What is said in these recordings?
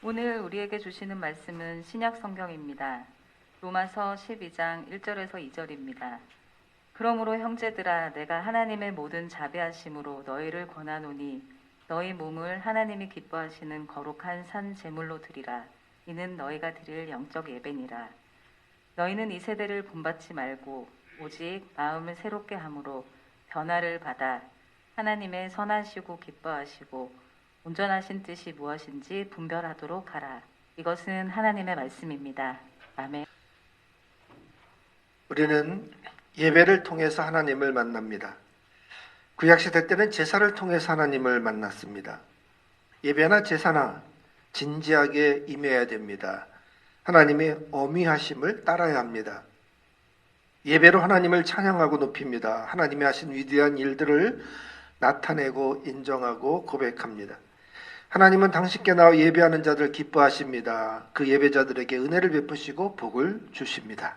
오늘 우리에게 주시는 말씀은 신약 성경입니다. 로마서 12장 1절에서 2절입니다. 그러므로 형제들아, 내가 하나님의 모든 자비하심으로 너희를 권하노니 너희 몸을 하나님이 기뻐하시는 거룩한 산 제물로 드리라. 이는 너희가 드릴 영적 예배니라. 너희는 이 세대를 본받지 말고 오직 마음을 새롭게 함으로 변화를 받아 하나님의 선하시고 기뻐하시고 온전하신 뜻이 무엇인지 분별하도록 하라. 이것은 하나님의 말씀입니다. 아멘. 우리는 예배를 통해서 하나님을 만납니다. 구약시대 때는 제사를 통해서 하나님을 만났습니다. 예배나 제사나 진지하게 임해야 됩니다. 하나님의 어미하심을 따라야 합니다. 예배로 하나님을 찬양하고 높입니다. 하나님이 하신 위대한 일들을 나타내고 인정하고 고백합니다. 하나님은 당신께 나와 예배하는 자들 기뻐하십니다. 그 예배자들에게 은혜를 베푸시고 복을 주십니다.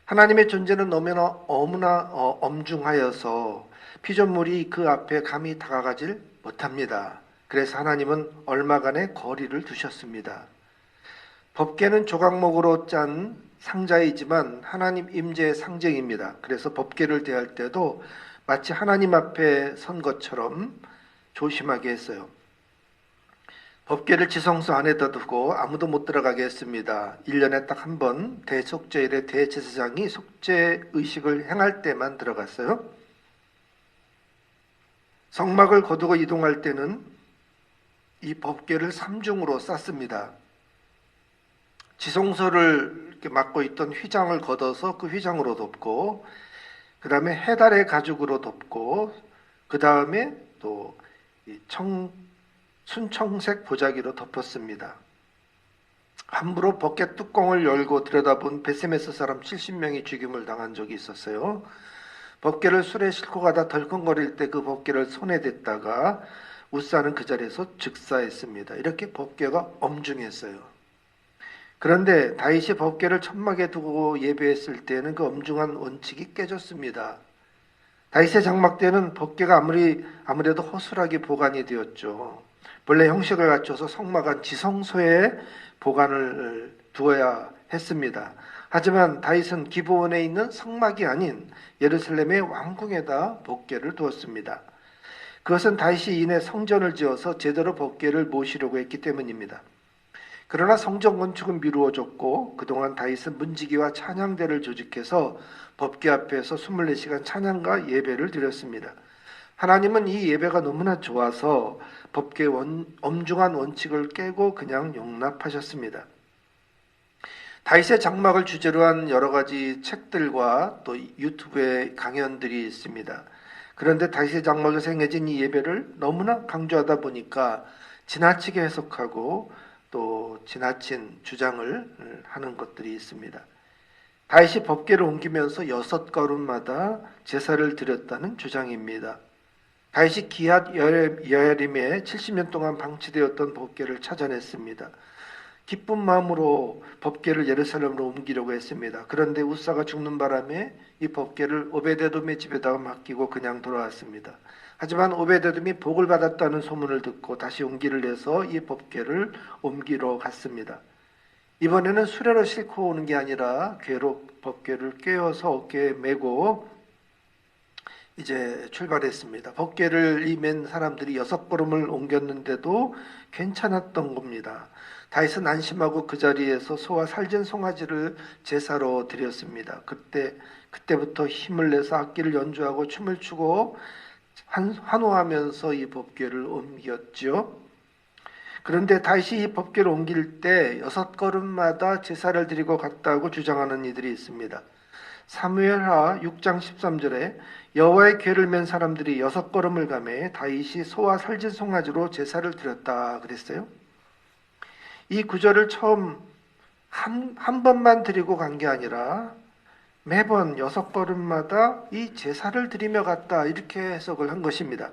하나님의 존재는 너무나 엄중하여서 피조물이 그 앞에 감히 다가가질 못합니다. 그래서 하나님은 얼마간의 거리를 두셨습니다. 법궤는 조각목으로 짠 상자이지만 하나님 임재의 상징입니다. 그래서 법궤를 대할 때도 마치 하나님 앞에 선 것처럼 조심하게 했어요. 법궤를 지성소 안에다 두고 아무도 못 들어가게 했습니다. 1년에 딱 한 번 대속죄일에 대제사장이 속죄 의식을 행할 때만 들어갔어요. 성막을 거두고 이동할 때는 이 법궤를 3중으로 쌌습니다. 지성소를 이렇게 맡고 있던 휘장을 걷어서 그 휘장으로 덮고, 그 다음에 해달의 가죽으로 덮고, 그 다음에 또 순청색 보자기로 덮었습니다. 함부로 법궤 뚜껑을 열고 들여다본 베세메스 사람 70명이 죽임을 당한 적이 있었어요. 법궤를 술에 싣고 가다 덜컹거릴 때 그 법궤를 손에 댔다가 우사는 그 자리에서 즉사했습니다. 이렇게 법궤가 엄중했어요. 그런데 다윗이 법궤를 천막에 두고 예배했을 때는 그 엄중한 원칙이 깨졌습니다. 다윗의 장막 때는 법궤가 아무래도 허술하게 보관이 되었죠. 본래 형식을 갖춰서 성막 안 지성소에 보관을 두어야 했습니다. 하지만 다윗은 기브온에 있는 성막이 아닌 예루살렘의 왕궁에다 법궤를 두었습니다. 그것은 다윗이 이내 성전을 지어서 제대로 법궤를 모시려고 했기 때문입니다. 그러나 성전 건축은 미루어졌고 그동안 다윗은 문지기와 찬양대를 조직해서 법궤 앞에서 24시간 찬양과 예배를 드렸습니다. 하나님은 이 예배가 너무나 좋아서 법궤의 엄중한 원칙을 깨고 그냥 용납하셨습니다. 다윗의 장막을 주제로 한 여러 가지 책들과 또 유튜브에 강연들이 있습니다. 그런데 다윗의 장막에서 행해진 이 예배를 너무나 강조하다 보니까 지나치게 해석하고 또 지나친 주장을 하는 것들이 있습니다. 다윗이 법궤를 옮기면서 6걸음마다 제사를 드렸다는 주장입니다. 다윗이 기욤 여야림에 70년 동안 방치되었던 법궤를 찾아냈습니다. 기쁜 마음으로 법궤를 예루살렘으로 옮기려고 했습니다. 그런데 우사가 죽는 바람에 이 법궤를 오베데돔의 집에다가 맡기고 그냥 돌아왔습니다. 하지만 오베데돔이 복을 받았다는 소문을 듣고 다시 용기를 내서 이 법궤를 옮기러 갔습니다. 이번에는 수레로 싣고 오는 게 아니라 궤로 법궤를 꿰어서 어깨에 메고 이제 출발했습니다. 법궤를 맨 사람들이 6걸음을 옮겼는데도 괜찮았던 겁니다. 다윗은 안심하고 그 자리에서 소와 살진 송아지를 제사로 드렸습니다. 그때부터 힘을 내서 악기를 연주하고 춤을 추고 환호하면서 이 법궤를 옮겼죠. 그런데 다윗이 이 법궤를 옮길 때 6걸음마다 제사를 드리고 갔다고 주장하는 이들이 있습니다. 사무엘하 6장 13절에 여호와의 궤를 맨 사람들이 6걸음을 가매 다윗이 소와 살진 송아지로 제사를 드렸다 그랬어요. 이 구절을 처음 한 번만 드리고 간 게 아니라 매번 6걸음마다 이 제사를 드리며 갔다 이렇게 해석을 한 것입니다.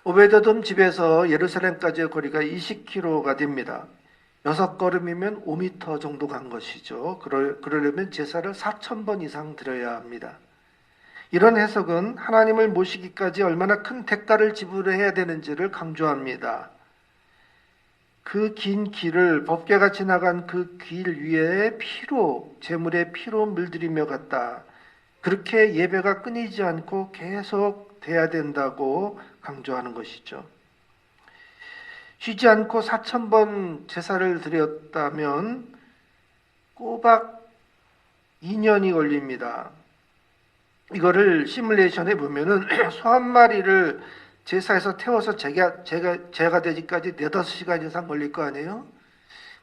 오베데돔 집에서 예루살렘까지의 거리가 20km가 됩니다. 6걸음이면 5m 정도 간 것이죠. 그러려면 제사를 4,000번 이상 드려야 합니다. 이런 해석은 하나님을 모시기까지 얼마나 큰 대가를 지불해야 되는지를 강조합니다. 그 긴 길을 법궤가 지나간 그 길 위에 피로 제물의 피로 물들이며 갔다. 그렇게 예배가 끊이지 않고 계속 돼야 된다고 강조하는 것이죠. 쉬지 않고 4,000번 제사를 드렸다면 꼬박 2년이 걸립니다. 이거를 시뮬레이션해 보면은 소 한 마리를 제사에서 태워서 제가 되기까지 4-5시간 이상 걸릴 거 아니에요?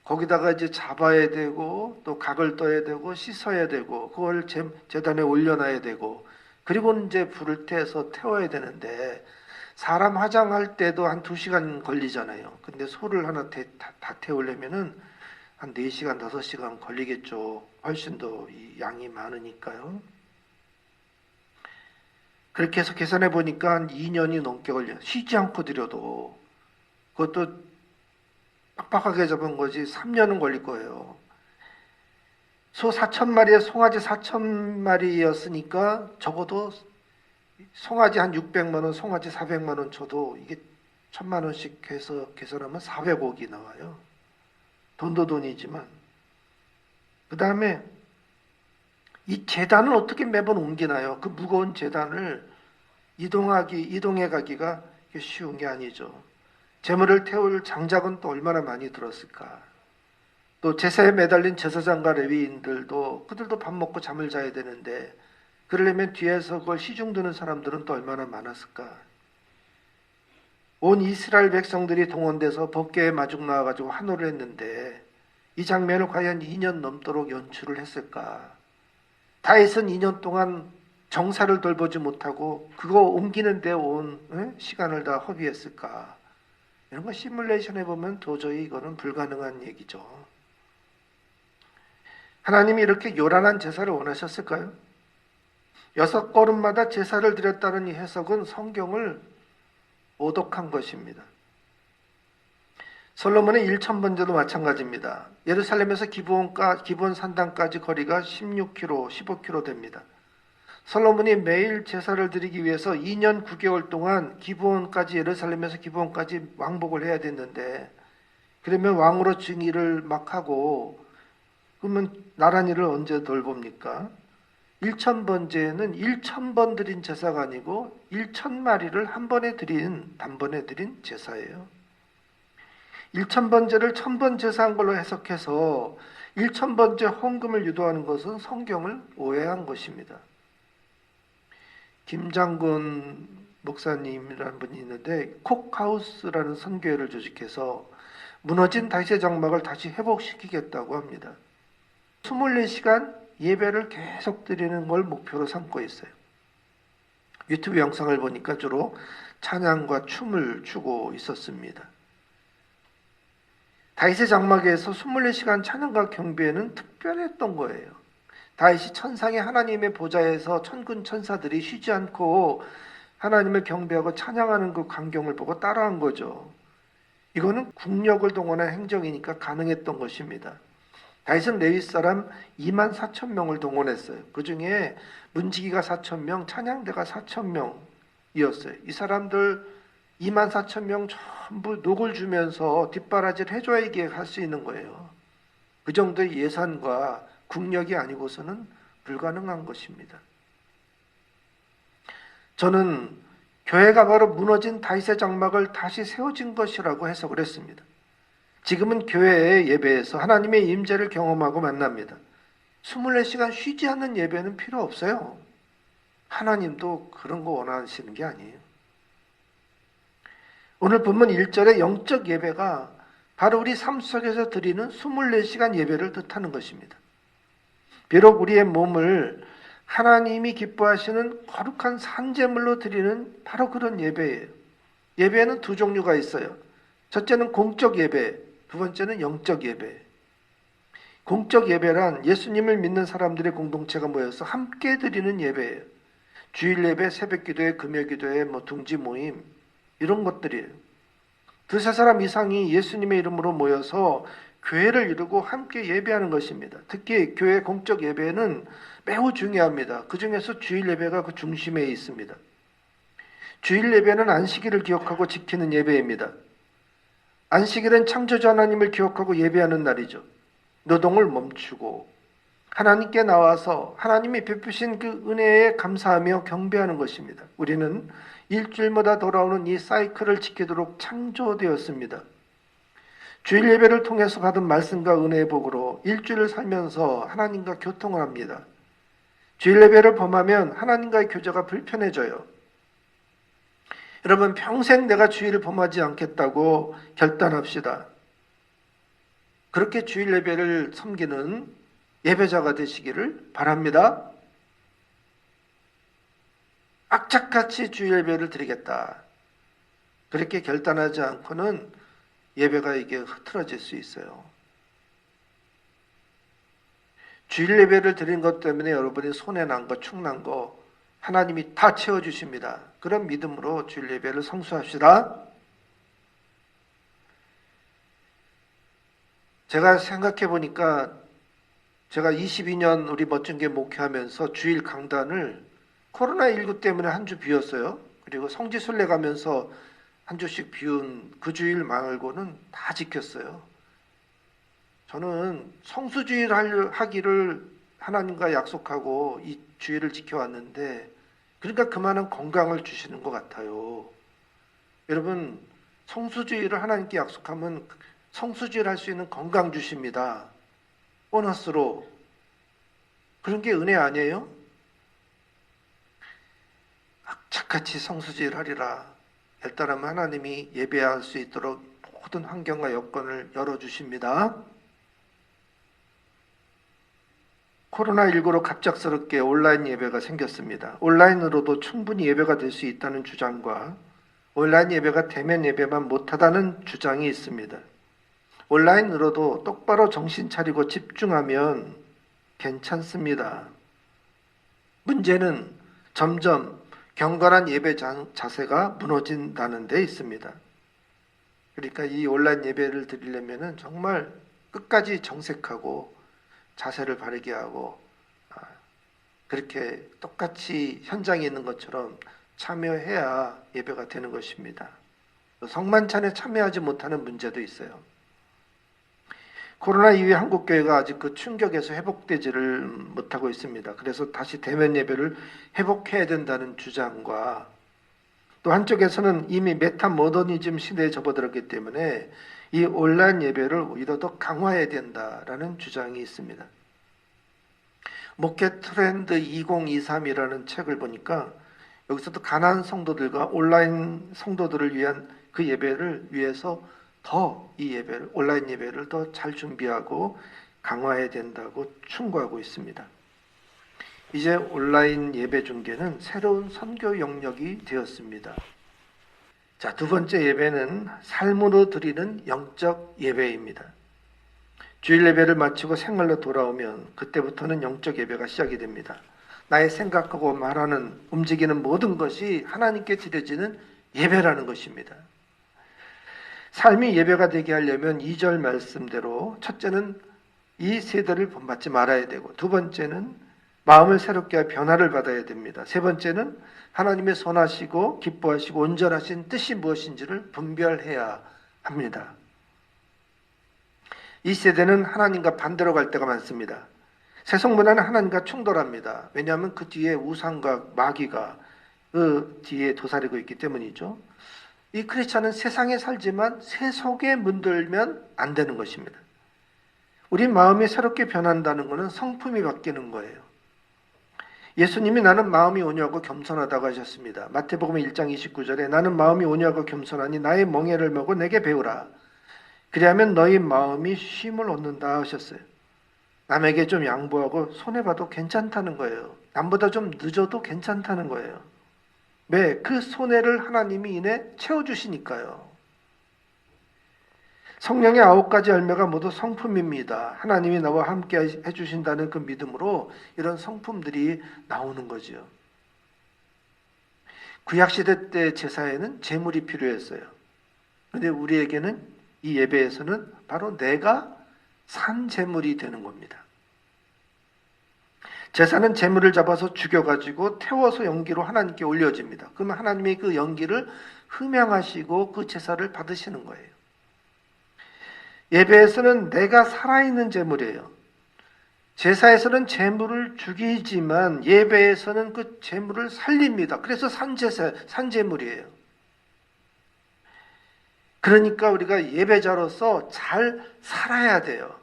거기다가 이제 잡아야 되고 또 각을 떠야 되고 씻어야 되고 그걸 제단에 올려놔야 되고 그리고 이제 불을 떼서 태워야 되는데 사람 화장할 때도 한 2시간 걸리잖아요. 근데 소를 하나 다 태우려면은 한 4시간, 5시간 걸리겠죠. 훨씬 더 이 양이 많으니까요. 그렇게 해서 계산해 보니까 한 2년이 넘게 걸려요. 쉬지 않고 드려도. 그것도 빡빡하게 잡은 거지 3년은 걸릴 거예요. 소 4,000마리에 송아지 4,000마리였으니까 적어도 송아지 한 600만 원, 송아지 400만 원 쳐도 이게 1,000만 원씩 해서 계산하면 400억이 나와요. 돈도 돈이지만. 그 다음에 이 제단을 어떻게 매번 옮기나요? 그 무거운 제단을 이동해 가기가 쉬운 게 아니죠. 제물을 태울 장작은 또 얼마나 많이 들었을까. 또 제사에 매달린 제사장과 레위인들도 그들도 밥 먹고 잠을 자야 되는데 그러려면 뒤에서 그걸 시중 드는 사람들은 또 얼마나 많았을까. 온 이스라엘 백성들이 동원돼서 법궤에 마중 나와가지고 환호를 했는데 이 장면을 과연 2년 넘도록 연출을 했을까. 다윗은 2년 동안 정사를 돌보지 못하고 그거 옮기는 데 온 시간을 다 허비했을까. 이런 거 시뮬레이션 해보면 도저히 이거는 불가능한 얘기죠. 하나님이 이렇게 요란한 제사를 원하셨을까요? 6걸음마다 제사를 드렸다는 이 해석은 성경을 오독한 것입니다. 솔로몬의 1,000번제도 마찬가지입니다. 예루살렘에서 기브온 산당까지 거리가 16km, 15km 됩니다. 솔로몬이 매일 제사를 드리기 위해서 2년 9개월 동안 기브온까지 예루살렘에서 기브온까지 왕복을 해야 됐는데 그러면 왕으로 즉위를 막 하고 그러면 나란히를 언제 돌봅니까? 1,000번제는 1,000번 드린 제사가 아니고 1,000마리를 단번에 드린 제사예요. 1,000번제를 1,000번 제사한 걸로 해석해서 1,000번제 헌금을 유도하는 것은 성경을 오해한 것입니다. 김장군 목사님이라는 분이 있는데 콕하우스라는 선교회를 조직해서 무너진 다윗의 장막을 다시 회복시키겠다고 합니다. 24시간 예배를 계속 드리는 걸 목표로 삼고 있어요. 유튜브 영상을 보니까 주로 찬양과 춤을 추고 있었습니다. 다윗의 장막에서 24시간 찬양과 경배는 특별했던 거예요. 다윗이 천상의 하나님의 보좌에서 천군 천사들이 쉬지 않고 하나님을 경배하고 찬양하는 그 광경을 보고 따라한 거죠. 이거는 국력을 동원한 행정이니까 가능했던 것입니다. 다윗은 레위 사람 24,000명을 동원했어요. 그 중에 문지기가 4,000명, 찬양대가 4,000명이었어요. 이 사람들 24,000명 전부 녹을 주면서 뒷바라지를 해줘야 이게 할 수 있는 거예요. 그 정도의 예산과 국력이 아니고서는 불가능한 것입니다. 저는 교회가 바로 무너진 다윗의 장막을 다시 세워진 것이라고 해석을 했습니다. 지금은 교회의 예배에서 하나님의 임재를 경험하고 만납니다. 24시간 쉬지 않는 예배는 필요 없어요. 하나님도 그런 거 원하시는 게 아니에요. 오늘 본문 1절의 영적 예배가 바로 우리 삶 속에서 드리는 24시간 예배를 뜻하는 것입니다. 비록 우리의 몸을 하나님이 기뻐하시는 거룩한 산제물로 드리는 바로 그런 예배예요. 예배에는 두 종류가 있어요. 첫째는 공적 예배, 두 번째는 영적 예배. 공적 예배란 예수님을 믿는 사람들의 공동체가 모여서 함께 드리는 예배예요. 주일 예배, 새벽 기도회, 금요 기도회, 둥지 모임 이런 것들이에요. 두세 사람 이상이 예수님의 이름으로 모여서 교회를 이루고 함께 예배하는 것입니다. 특히 교회 공적 예배는 매우 중요합니다. 그 중에서 주일 예배가 그 중심에 있습니다. 주일 예배는 안식일을 기억하고 지키는 예배입니다. 안식일은 창조주 하나님을 기억하고 예배하는 날이죠. 노동을 멈추고 하나님께 나와서 하나님이 베푸신 그 은혜에 감사하며 경배하는 것입니다. 우리는 일주일마다 돌아오는 이 사이클을 지키도록 창조되었습니다. 주일 예배를 통해서 받은 말씀과 은혜의 복으로 일주일을 살면서 하나님과 교통을 합니다. 주일 예배를 범하면 하나님과의 교제가 불편해져요. 여러분, 평생 내가 주일을 범하지 않겠다고 결단합시다. 그렇게 주일 예배를 섬기는 예배자가 되시기를 바랍니다. 악착같이 주일 예배를 드리겠다. 그렇게 결단하지 않고는 예배가 이게 흐트러질 수 있어요. 주일 예배를 드린 것 때문에 여러분이 손해난 거, 축난 거 하나님이 다 채워주십니다. 그런 믿음으로 주일 예배를 성수합시다. 제가 생각해 보니까 제가 22년 우리 멋진게 목회하면서 주일 강단을 코로나19 때문에 한 주 비웠어요. 그리고 성지순례 가면서 한 주씩 비운 그 주일 말고는 다 지켰어요. 저는 성수주일 하기를 하나님과 약속하고 이 주일을 지켜왔는데 그러니까 그만한 건강을 주시는 것 같아요. 여러분, 성수주일을 하나님께 약속하면 성수주일 할 수 있는 건강 주십니다. 보너스로. 그런 게 은혜 아니에요? 악착같이 성수주일 하리라. 결단하면 하나님이 예배할 수 있도록 모든 환경과 여건을 열어주십니다. 코로나19로 갑작스럽게 온라인 예배가 생겼습니다. 온라인으로도 충분히 예배가 될 수 있다는 주장과 온라인 예배가 대면 예배만 못하다는 주장이 있습니다. 온라인으로도 똑바로 정신 차리고 집중하면 괜찮습니다. 문제는 점점 경건한 예배 자세가 무너진다는 데 있습니다. 그러니까 이 온라인 예배를 드리려면 정말 끝까지 정색하고 자세를 바르게 하고 그렇게 똑같이 현장에 있는 것처럼 참여해야 예배가 되는 것입니다. 성만찬에 참여하지 못하는 문제도 있어요. 코로나 이후에 한국교회가 아직 그 충격에서 회복되지를 못하고 있습니다. 그래서 다시 대면 예배를 회복해야 된다는 주장과 또 한쪽에서는 이미 메타 모더니즘 시대에 접어들었기 때문에 이 온라인 예배를 오히려 더 강화해야 된다라는 주장이 있습니다. 목회 트렌드 2023이라는 책을 보니까 여기서도 가난한 성도들과 온라인 성도들을 위한 그 예배를 위해서 더 이 예배를, 온라인 예배를 더 잘 준비하고 강화해야 된다고 충고하고 있습니다. 이제 온라인 예배 중계는 새로운 선교 영역이 되었습니다. 자, 두 번째 예배는 삶으로 드리는 영적 예배입니다. 주일 예배를 마치고 생활로 돌아오면 그때부터는 영적 예배가 시작이 됩니다. 나의 생각하고 말하는, 움직이는 모든 것이 하나님께 드려지는 예배라는 것입니다. 삶이 예배가 되게 하려면 2절 말씀대로 첫째는 이 세대를 본받지 말아야 되고 두 번째는 마음을 새롭게 하 변화를 받아야 됩니다. 세 번째는 하나님의 선하시고 기뻐하시고 온전하신 뜻이 무엇인지를 분별해야 합니다. 이 세대는 하나님과 반대로 갈 때가 많습니다. 세속 문화는 하나님과 충돌합니다. 왜냐하면 그 뒤에 우상과 마귀가 그 뒤에 도사리고 있기 때문이죠. 이 크리스찬은 세상에 살지만 세속에 문들면 안 되는 것입니다. 우리 마음이 새롭게 변한다는 것은 성품이 바뀌는 거예요. 예수님이 나는 마음이 온유하고 겸손하다고 하셨습니다. 마태복음 1장 29절에 나는 마음이 온유하고 겸손하니 나의 멍에를 메고 내게 배우라. 그리하면 너희 마음이 쉼을 얻는다 하셨어요. 남에게 좀 양보하고 손해봐도 괜찮다는 거예요. 남보다 좀 늦어도 괜찮다는 거예요. 왜? 그 손해를 하나님이 이내 채워주시니까요. 성령의 9가지 열매가 모두 성품입니다. 하나님이 나와 함께 해주신다는 그 믿음으로 이런 성품들이 나오는 거죠. 구약시대 때 제사에는 제물이 필요했어요. 그런데 우리에게는 이 예배에서는 바로 내가 산 제물이 되는 겁니다. 제사는 제물을 잡아서 죽여가지고 태워서 연기로 하나님께 올려집니다. 그러면 하나님이 그 연기를 흠양하시고 그 제사를 받으시는 거예요. 예배에서는 내가 살아있는 제물이에요. 제사에서는 제물을 죽이지만 예배에서는 그 제물을 살립니다. 그래서 산제사, 산제물이에요. 그러니까 우리가 예배자로서 잘 살아야 돼요.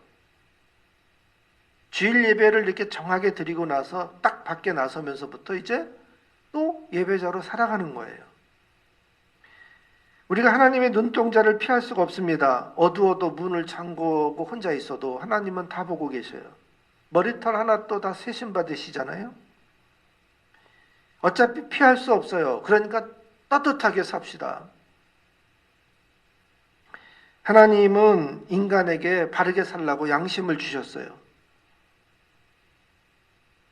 주일 예배를 이렇게 정하게 드리고 나서 딱 밖에 나서면서부터 이제 또 예배자로 살아가는 거예요. 우리가 하나님의 눈동자를 피할 수가 없습니다. 어두워도 문을 잠그고 혼자 있어도 하나님은 다 보고 계셔요. 머리털 하나 또 다 세심 받으시잖아요. 어차피 피할 수 없어요. 그러니까 따뜻하게 삽시다. 하나님은 인간에게 바르게 살라고 양심을 주셨어요.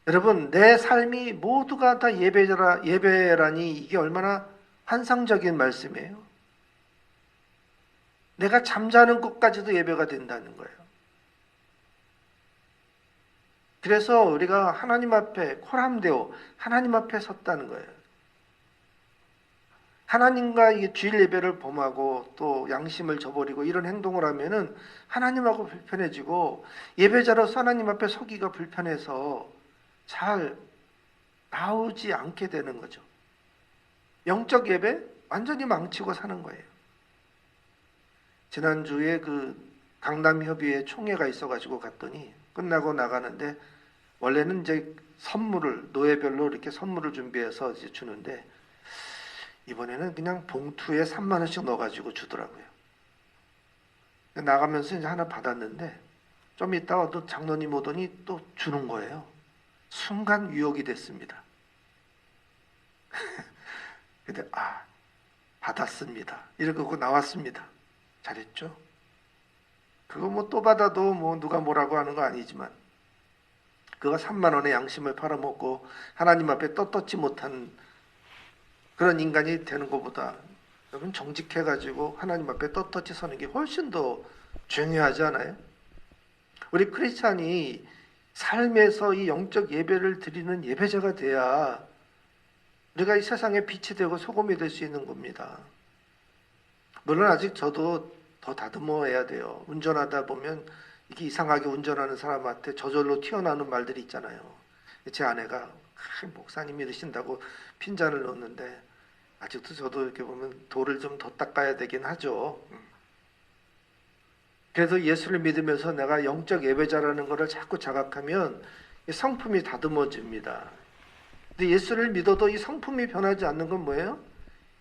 여러분, 내 삶이 모두가 다 예배라니 이게 얼마나 환상적인 말씀이에요. 내가 잠자는 것까지도 예배가 된다는 거예요. 그래서 우리가 하나님 앞에 코람데오, 하나님 앞에 섰다는 거예요. 하나님과 이 주일 예배를 범하고 또 양심을 저버리고 이런 행동을 하면은 하나님하고 불편해지고 예배자로서 하나님 앞에 서기가 불편해서 잘 나오지 않게 되는 거죠. 영적 예배 완전히 망치고 사는 거예요. 지난주에 그 강남협의회 총회가 있어가지고 갔더니 끝나고 나가는데 원래는 이제 선물을 노예별로 이렇게 선물을 준비해서 이제 주는데 이번에는 그냥 봉투에 3만 원씩 넣어가지고 주더라고요. 나가면서 이제 하나 받았는데 좀 있다가 또 장로님 오더니 또 주는 거예요. 순간 유혹이 됐습니다. 근데 받았습니다. 이러고 나왔습니다. 잘했죠? 그거 뭐 또 받아도 뭐 누가 뭐라고 하는 거 아니지만 그거 3만 원의 양심을 팔아먹고 하나님 앞에 떳떳지 못한 그런 인간이 되는 것보다 여러분 정직해가지고 하나님 앞에 떳떳이 서는 게 훨씬 더 중요하지 않아요? 우리 크리스찬이 삶에서 이 영적 예배를 드리는 예배자가 돼야 우리가 이 세상에 빛이 되고 소금이 될 수 있는 겁니다. 물론 아직 저도 더 다듬어야 돼요. 운전하다 보면 이게 이상하게 운전하는 사람한테 저절로 튀어나오는 말들이 있잖아요. 제 아내가 목사님이 이러신다고 핀잔을 넣었는데 아직도 저도 이렇게 보면 돌을 좀 더 닦아야 되긴 하죠. 그래서 예수를 믿으면서 내가 영적 예배자라는 것을 자꾸 자각하면 성품이 다듬어집니다. 근데 예수를 믿어도 이 성품이 변하지 않는 건 뭐예요?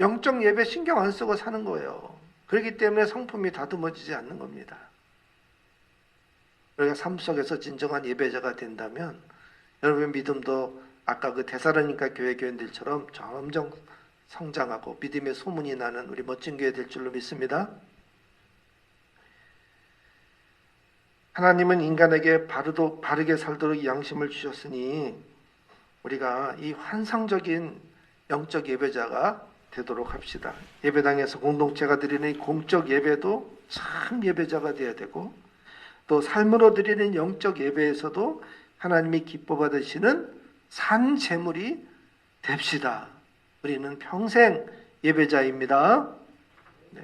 영적 예배 신경 안 쓰고 사는 거예요. 그렇기 때문에 성품이 다듬어지지 않는 겁니다. 우리가 삶 속에서 진정한 예배자가 된다면 여러분의 믿음도 아까 그 데살로니가 교회 교인들처럼 점점 성장하고 믿음의 소문이 나는 우리 멋진 교회 될 줄로 믿습니다. 하나님은 인간에게 바르게 살도록 양심을 주셨으니 우리가 이 환상적인 영적 예배자가 되도록 합시다. 예배당에서 공동체가 드리는 이 공적 예배도 참 예배자가 되어야 되고 또 삶으로 드리는 영적 예배에서도 하나님이 기뻐 받으시는 산 제물이 됩시다. 우리는 평생 예배자입니다.